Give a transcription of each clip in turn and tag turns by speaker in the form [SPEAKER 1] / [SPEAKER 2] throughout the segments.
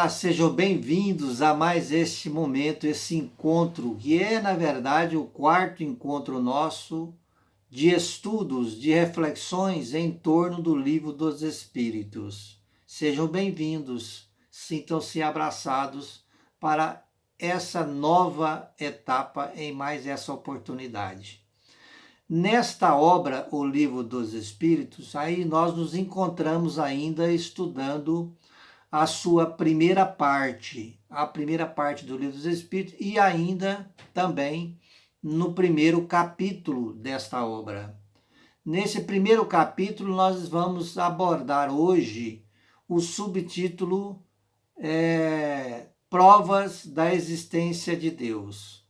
[SPEAKER 1] Olá, sejam bem-vindos a mais este momento, esse encontro, que é, na verdade, o quarto encontro nosso de estudos, de reflexões em torno do Livro dos Espíritos. Sejam bem-vindos, sintam-se abraçados para essa nova etapa em mais essa oportunidade. Nesta obra, o Livro dos Espíritos, aí nós nos encontramos ainda estudando a sua a primeira parte do Livro dos Espíritos, e ainda também no primeiro capítulo desta obra. Nesse primeiro capítulo, nós vamos abordar hoje o subtítulo Provas da Existência de Deus.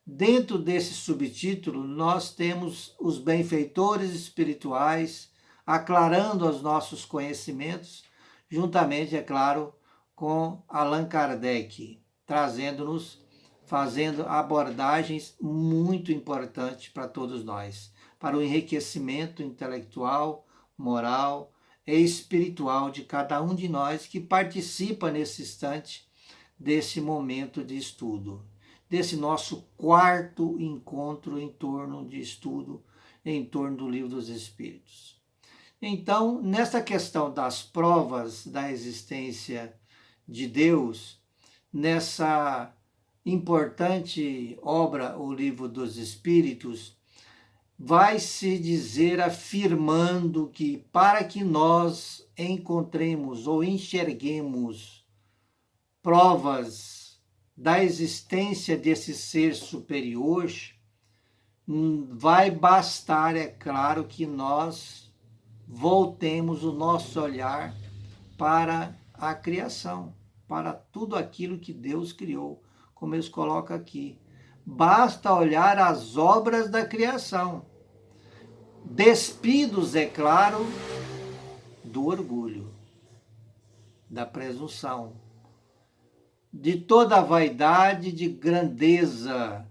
[SPEAKER 1] Dentro desse subtítulo, nós temos os benfeitores espirituais aclarando os nossos conhecimentos, juntamente, é claro, com Allan Kardec, fazendo abordagens muito importantes para todos nós, para o enriquecimento intelectual, moral e espiritual de cada um de nós que participa nesse instante desse momento de estudo, desse nosso quarto encontro em torno de estudo, em torno do Livro dos Espíritos. Então, nessa questão das provas da existência de Deus, nessa importante obra, o Livro dos Espíritos, vai se dizer afirmando que para que nós encontremos ou enxerguemos provas da existência desse ser superior, vai bastar, é claro, que nós voltemos o nosso olhar para a criação, para tudo aquilo que Deus criou, como eles colocam aqui. Basta olhar as obras da criação, despidos, é claro, do orgulho, da presunção, de toda a vaidade, de grandeza.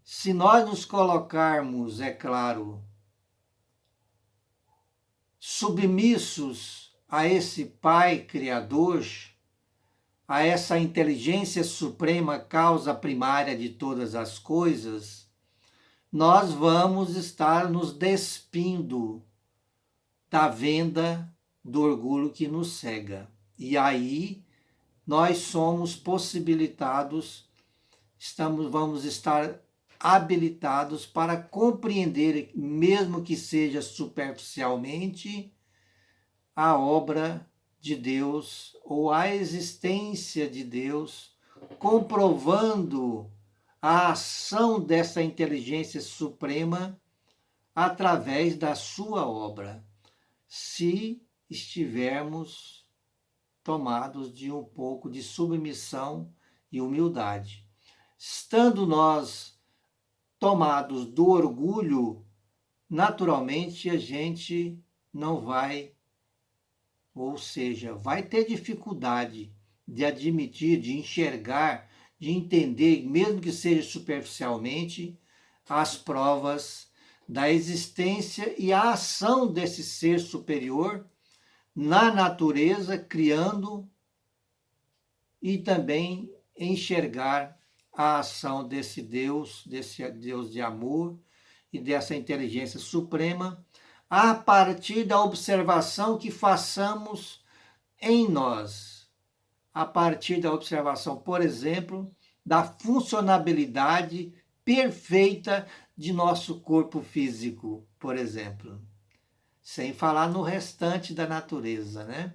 [SPEAKER 1] Se nós nos colocarmos, é claro, submissos a esse Pai Criador, a essa inteligência suprema, causa primária de todas as coisas, nós vamos estar nos despindo da venda do orgulho que nos cega. E aí nós somos possibilitados, vamos estar habilitados para compreender, mesmo que seja superficialmente, a obra de Deus ou a existência de Deus, comprovando a ação dessa inteligência suprema através da sua obra, se estivermos tomados de um pouco de submissão e humildade. Estando nós tomados do orgulho, naturalmente a gente não vai, ou seja, vai ter dificuldade de admitir, de enxergar, de entender, mesmo que seja superficialmente, as provas da existência e a ação desse ser superior na natureza, criando, e também enxergar a ação desse Deus de amor e dessa inteligência suprema, a partir da observação que façamos em nós, a partir da observação, por exemplo, da funcionabilidade perfeita de nosso corpo físico, por exemplo, sem falar no restante da natureza, né?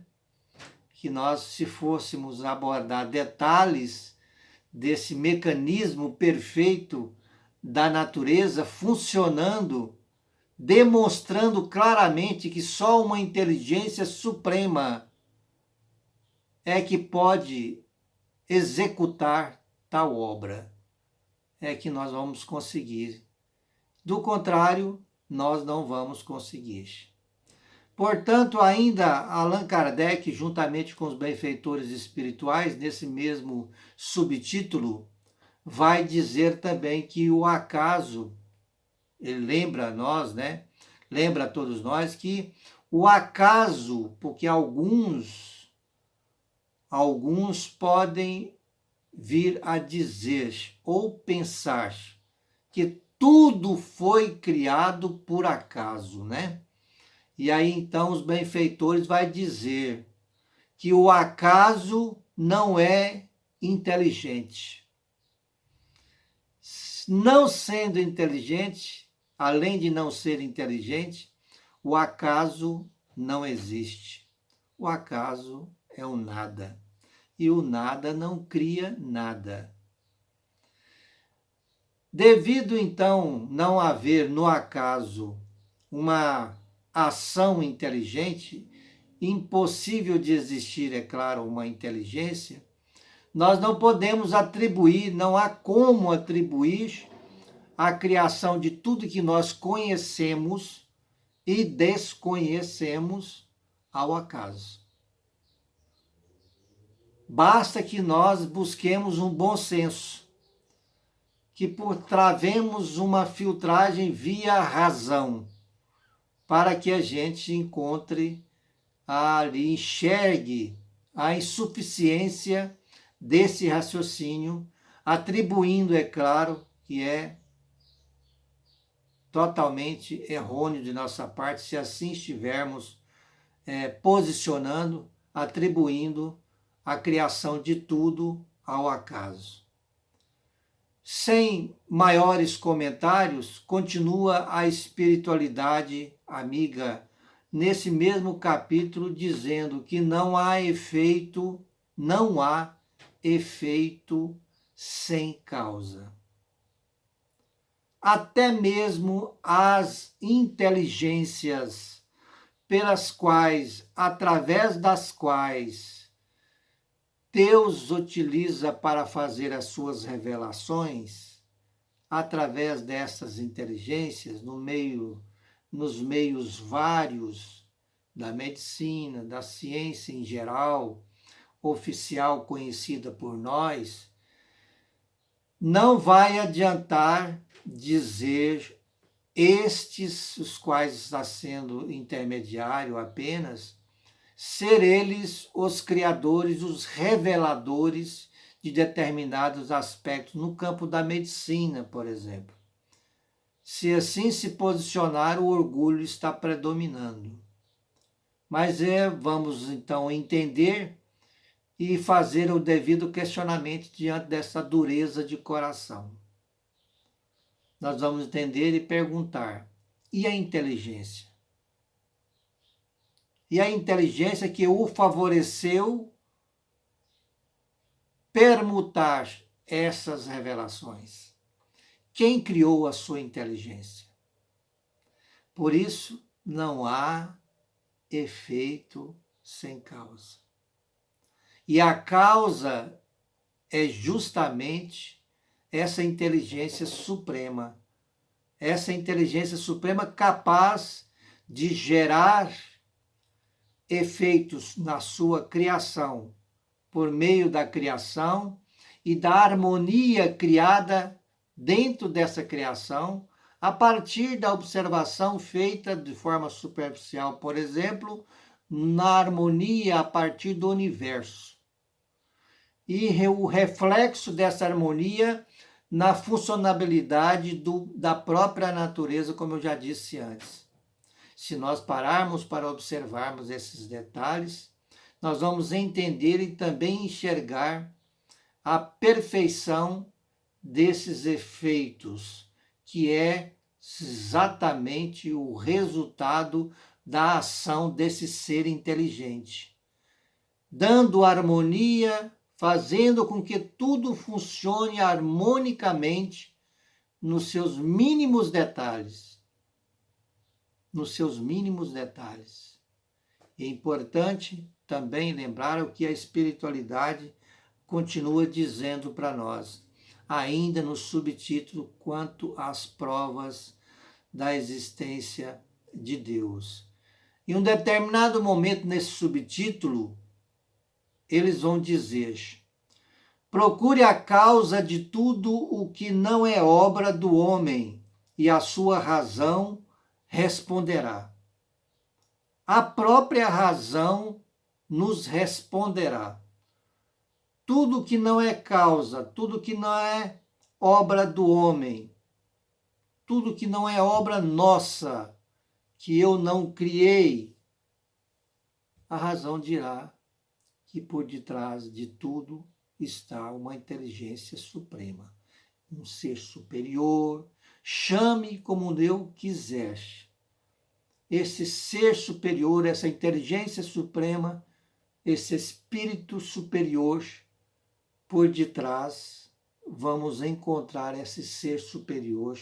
[SPEAKER 1] Que nós, se fôssemos abordar detalhes desse mecanismo perfeito da natureza funcionando, demonstrando claramente que só uma inteligência suprema é que pode executar tal obra, é que nós vamos conseguir. Do contrário, nós não vamos conseguir. Portanto, ainda Allan Kardec, juntamente com os benfeitores espirituais, nesse mesmo subtítulo, vai dizer também que o acaso, ele lembra a nós, né? Lembra a todos nós que o acaso, porque alguns alguns podem vir a dizer ou pensar que tudo foi criado por acaso, né? E aí então os benfeitores vai dizer que o acaso não é inteligente. Não sendo inteligente, além de não ser inteligente, o acaso não existe. O acaso é o nada. E o nada não cria nada. Devido então não haver no acaso uma ação inteligente, impossível de existir, é claro, uma inteligência, nós não podemos atribuir, não há como atribuir a criação de tudo que nós conhecemos e desconhecemos ao acaso. Basta que nós busquemos um bom senso, que travemos uma filtragem via razão, para que a gente encontre ali, enxergue a insuficiência desse raciocínio, atribuindo, é claro, que é totalmente errôneo de nossa parte, se assim estivermos posicionando, atribuindo a criação de tudo ao acaso. Sem maiores comentários, continua a espiritualidade amiga nesse mesmo capítulo, dizendo que não há efeito sem causa. Até mesmo as inteligências pelas quais, através das quais Deus utiliza para fazer as suas revelações, através dessas inteligências, nos meios vários da medicina, da ciência em geral, oficial conhecida por nós, não vai adiantar dizer estes, os quais está sendo intermediário apenas, ser eles os criadores, os reveladores de determinados aspectos no campo da medicina, por exemplo. Se assim se posicionar, o orgulho está predominando. Mas vamos então entender e fazer o devido questionamento diante dessa dureza de coração. Nós vamos entender e perguntar: e a inteligência? E a inteligência que o favoreceu permutar essas revelações? Quem criou a sua inteligência? Por isso, não há efeito sem causa. E a causa é justamente essa inteligência suprema. Essa inteligência suprema capaz de gerar efeitos na sua criação, por meio da criação e da harmonia criada dentro dessa criação, a partir da observação feita de forma superficial, por exemplo, na harmonia a partir do universo. E o reflexo dessa harmonia na funcionabilidade da própria natureza, como eu já disse antes. Se nós pararmos para observarmos esses detalhes, nós vamos entender e também enxergar a perfeição desses efeitos, que é exatamente o resultado da ação desse ser inteligente, dando harmonia, fazendo com que tudo funcione harmonicamente nos seus mínimos detalhes. Nos seus mínimos detalhes. É importante também lembrar o que a espiritualidade continua dizendo para nós, ainda no subtítulo quanto às provas da existência de Deus. Em um determinado momento nesse subtítulo, eles vão dizer: procure a causa de tudo o que não é obra do homem, e a sua razão responderá. A própria razão nos responderá. tudo que não é causa, tudo que não é obra do homem, tudo que não é obra nossa, que eu não criei, a razão dirá que por detrás de tudo está uma inteligência suprema, um ser superior, chame como eu quiser. Esse ser superior, essa inteligência suprema, esse espírito superior, por detrás, vamos encontrar esse ser superior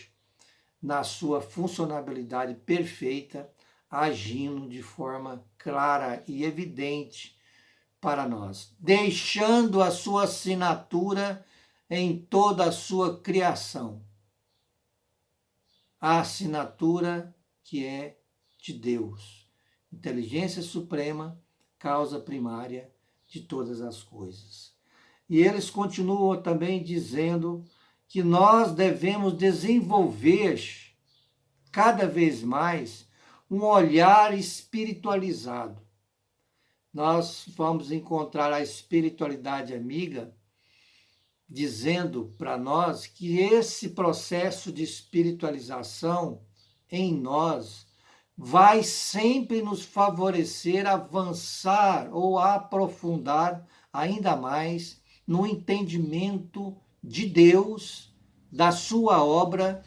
[SPEAKER 1] na sua funcionalidade perfeita, agindo de forma clara e evidente para nós, deixando a sua assinatura em toda a sua criação. A assinatura que é de Deus, inteligência suprema, causa primária de todas as coisas. E eles continuam também dizendo que nós devemos desenvolver cada vez mais um olhar espiritualizado. Nós vamos encontrar a espiritualidade amiga dizendo para nós que esse processo de espiritualização em nós vai sempre nos favorecer a avançar ou a aprofundar ainda mais no entendimento de Deus, da sua obra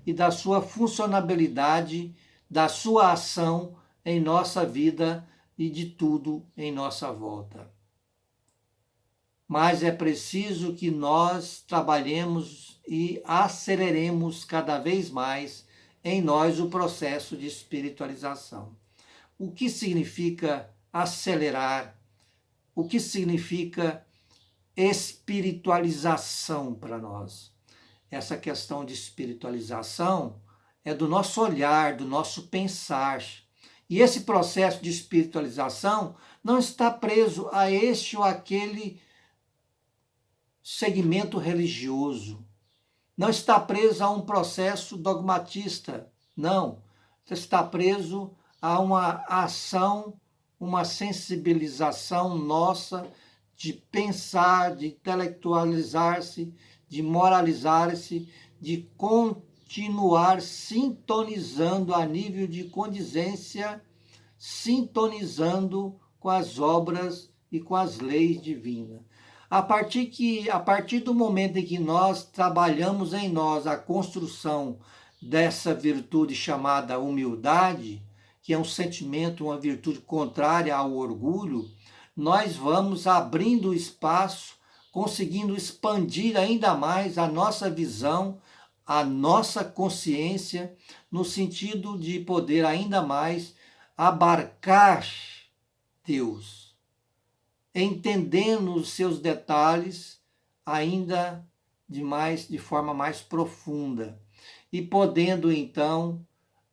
[SPEAKER 1] e da sua funcionalidade, da sua ação em nossa vida e de tudo em nossa volta. Mas é preciso que nós trabalhemos e aceleremos cada vez mais em nós o processo de espiritualização. O que significa acelerar? O que significa espiritualização para nós? Essa questão de espiritualização é do nosso olhar, do nosso pensar. E esse processo de espiritualização não está preso a este ou aquele segmento religioso. Não está preso a um processo dogmatista. Não. Está preso a uma ação, uma sensibilização nossa de pensar, de intelectualizar-se, de moralizar-se, de continuar sintonizando a nível de condizência, sintonizando com as obras e com as leis divinas. A partir do momento em que nós trabalhamos em nós a construção dessa virtude chamada humildade, que é um sentimento, uma virtude contrária ao orgulho, nós vamos abrindo espaço, conseguindo expandir ainda mais a nossa visão, a nossa consciência, no sentido de poder ainda mais abarcar Deus, entendendo os seus detalhes ainda de forma mais profunda e podendo então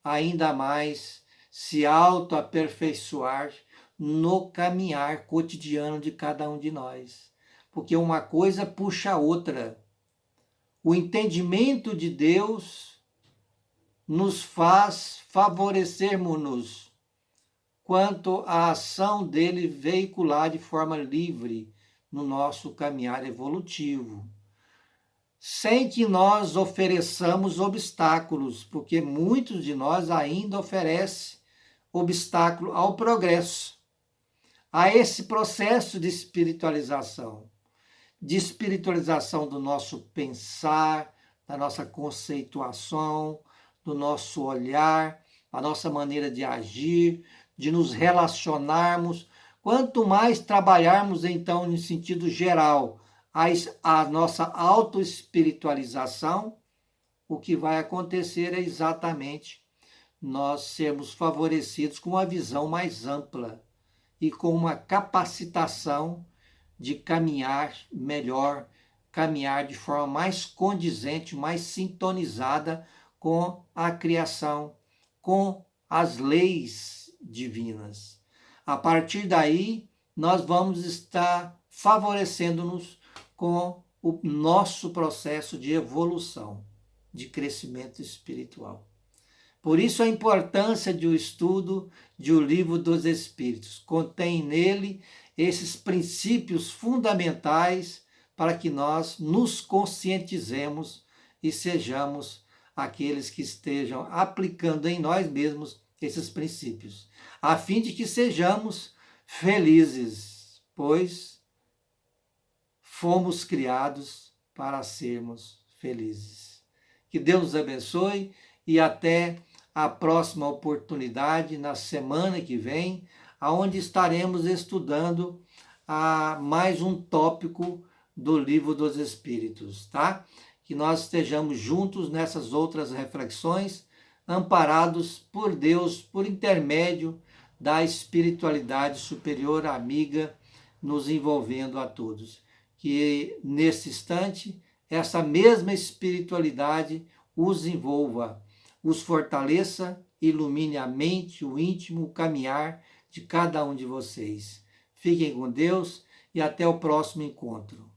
[SPEAKER 1] ainda mais se autoaperfeiçoar no caminhar cotidiano de cada um de nós. Porque uma coisa puxa a outra. O entendimento de Deus nos faz favorecermos-nos quanto à ação dele veicular de forma livre no nosso caminhar evolutivo, sem que nós ofereçamos obstáculos, porque muitos de nós ainda oferecem obstáculo ao progresso, a esse processo de espiritualização do nosso pensar, da nossa conceituação, do nosso olhar, a nossa maneira de agir, de nos relacionarmos. Quanto mais trabalharmos, então, no sentido geral, a nossa autoespiritualização, o que vai acontecer é exatamente nós sermos favorecidos com uma visão mais ampla e com uma capacitação de caminhar melhor, caminhar de forma mais condizente, mais sintonizada com a criação, com as leis divinas. A partir daí, nós vamos estar favorecendo-nos com o nosso processo de evolução, de crescimento espiritual. Por isso a importância de um estudo de O Livro dos Espíritos. Contém nele esses princípios fundamentais para que nós nos conscientizemos e sejamos aqueles que estejam aplicando em nós mesmos esses princípios, a fim de que sejamos felizes, pois fomos criados para sermos felizes. Que Deus nos abençoe e até a próxima oportunidade, na semana que vem, onde estaremos estudando mais um tópico do Livro dos Espíritos, tá? Que nós estejamos juntos nessas outras reflexões, amparados por Deus, por intermédio da espiritualidade superior amiga, nos envolvendo a todos. Que nesse instante, essa mesma espiritualidade os envolva, os fortaleça, ilumine a mente, o íntimo, o caminhar de cada um de vocês. Fiquem com Deus e até o próximo encontro.